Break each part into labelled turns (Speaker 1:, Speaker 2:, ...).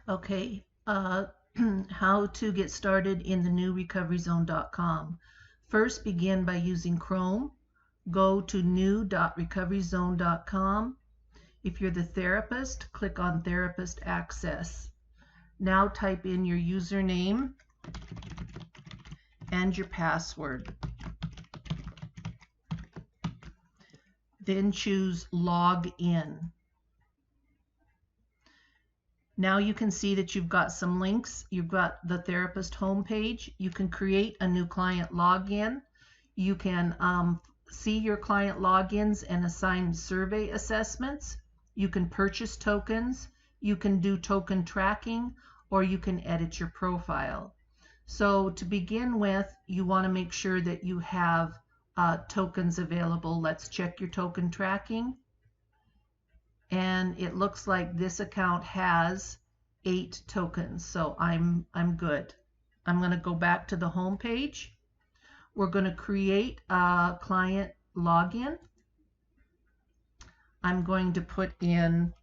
Speaker 1: Okay, how to get started in the new RecoveryZone.com. First, begin by using Chrome. Go to new.recoveryzone.com. If you're the therapist, click on Therapist Access. Now type in your username and your password. Then choose Log In. Now you can see that you've got some links. You've got the therapist homepage. You can create a new client login. You can see your client logins and assign survey assessments. You can purchase tokens. You can do token tracking, or you can edit your profile. So to begin with, you want to make sure that you have tokens available. Let's check your token tracking. And it looks like this account has 8 tokens, so I'm good. I'm going to go back to the home page. We're going to create a client login. I'm going to put in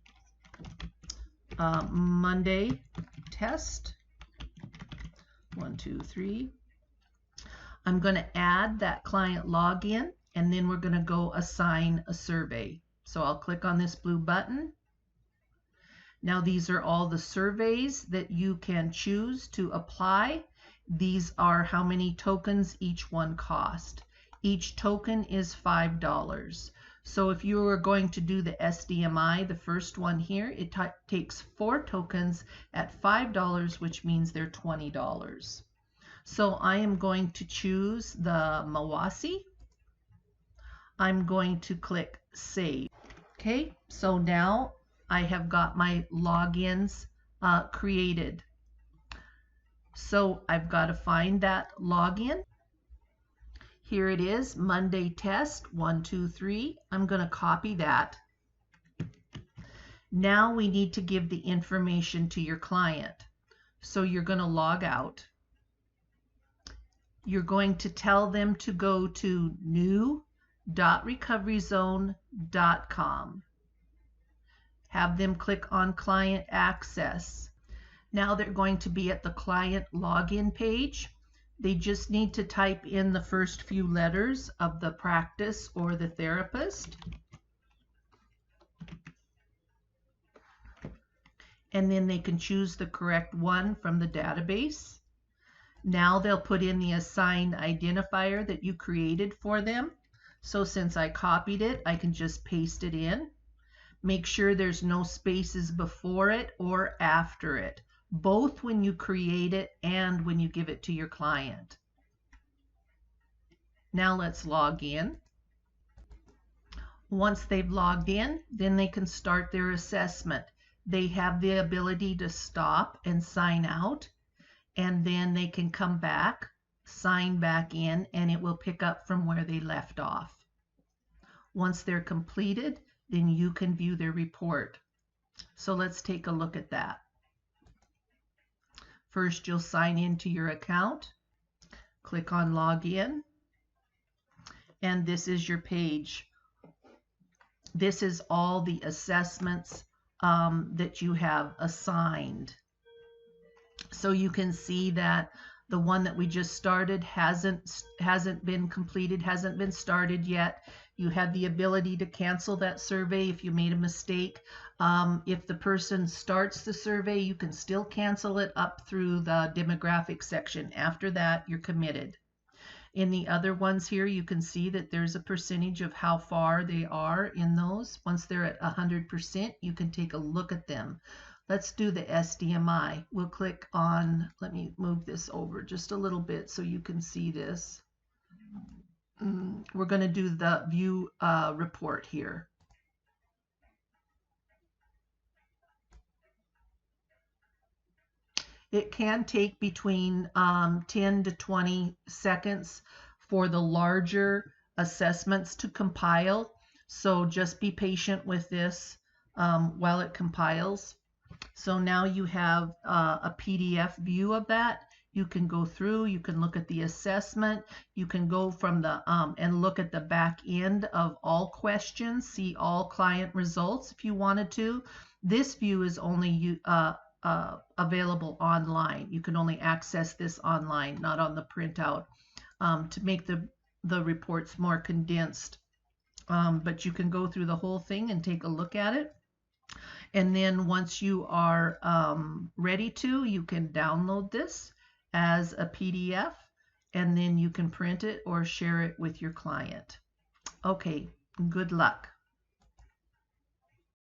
Speaker 1: Monday test 1 2 3. I'm going to add that client login, and then we're going to go assign a survey. So I'll click on this blue button. Now these are all the surveys that you can choose to apply. These are how many tokens each one cost. Each token is $5. So if you are going to do the SDMI, the first one here, it takes 4 tokens at $5, which means they're $20. So I am going to choose the Mawasi. I'm going to click Save. Okay, so now I have got my logins created. So I've got to find that login. Here it is, Monday test 1 2 3. I'm going to copy that. Now we need to give the information to your client. So you're going to log out. You're going to tell them to go to new.recoveryzone.com. Have them click on Client Access. Now they're going to be at the client login page. They just need to type in the first few letters of the practice or the therapist. And then they can choose the correct one from the database. Now they'll put in the assigned identifier that you created for them. So since I copied it, I can just paste it in. Make sure there's no spaces before it or after it, both when you create it and when you give it to your client. Now let's log in. Once they've logged in, then they can start their assessment. They have the ability to stop and sign out, and then they can come back, sign back in, and it will pick up from where they left off. Once they're completed, then you can view their report. So let's take a look at that. First, you'll sign into your account. Click on Login. And this is your page. This is all the assessments that you have assigned. So you can see that the one that we just started hasn't been completed, hasn't been started yet. You have the ability to cancel that survey if you made a mistake. If the person starts the survey, you can still cancel it up through the demographic section. After that, you're committed. In the other ones here, you can see that there's a percentage of how far they are in those. Once they're at 100%, you can take a look at them. Let's do the SDMI. We'll click on, let me move this over just a little bit so you can see this. We're going to do the view report here. It can take between 10 to 20 seconds for the larger assessments to compile. So just be patient with this while it compiles. So now you have a PDF view of that. You can go through, you can look at the assessment, you can go from the and look at the back end of all questions, see all client results if you wanted to. This view is only available online. You can only access this online, not on the printout, to make the reports more condensed. But you can go through the whole thing and take a look at it. And then once you are ready to, you can download this as a PDF, and then you can print it or share it with your client. Okay, good luck.